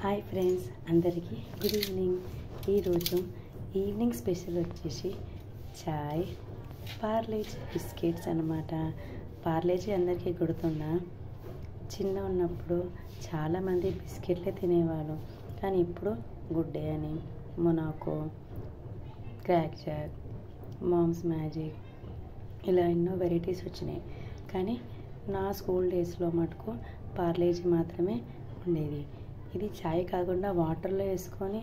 Hi friends, అందరికీ good evening. ఈరోజు evening special వచ్చేసి చాయ్, పార్లేజీ బిస్కెట్స్ అన్నమాట. పార్లేజీ అందరికీ గుర్తుందా? చిన్న ఉన్నప్పుడు చాలామంది బిస్కెట్లే తినేవాళ్ళు, కానీ ఇప్పుడు గుడ్ డే అని, Monaco, Krack Jack, mom's magic ఇలా ఎన్నో వెరైటీస్ వచ్చినాయి. కానీ నా స్కూల్ డేస్లో మటుకు పార్లేజీ మాత్రమే ఉండేది. ఇది చాయ్ కాకుండా వాటర్లో వేసుకొని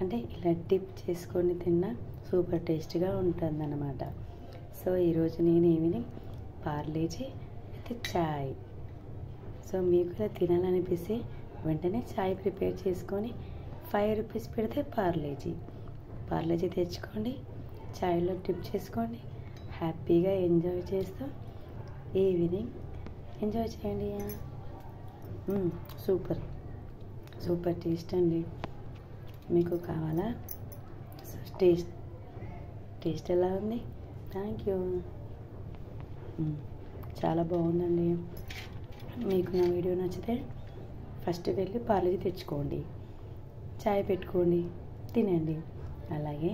అంటే ఇలా డిప్ చేసుకొని తిన్నా సూపర్ టేస్ట్గా ఉంటుందన్నమాట. సో ఈరోజు నేను evening Parle-G with chai. So మీకు ఇలా తినాలనిపిస్తే వెంటనే చాయ్ ప్రిపేర్ చేసుకొని 5 రూపీస్ పెడితే పార్లేజీ తెచ్చుకోండి, చాయ్లో డిప్ చేసుకోండి, హ్యాపీగా ఎంజాయ్ చేస్తూ ఈవినింగ్ ఎంజాయ్ చేయండి. సూపర్ టేస్ట్ అండి. మీకు కావాలా? టేస్ట్ ఎలా ఉంది? Thank you. చాలా బాగుందండి. మీకు నా వీడియో నచ్చితే ఫస్ట్ వెళ్ళి పార్లేజీ తెచ్చుకోండి, చాయ్ పెట్టుకోండి, తినండి. అలాగే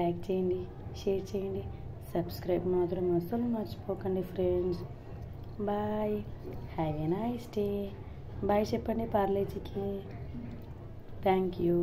లైక్ చేయండి, షేర్ చేయండి, సబ్స్క్రైబ్ మాత్రం అస్సలు మర్చిపోకండి friends. Bye, have a nice day. Bye చెప్పండి పార్లేజీకి. Thank you.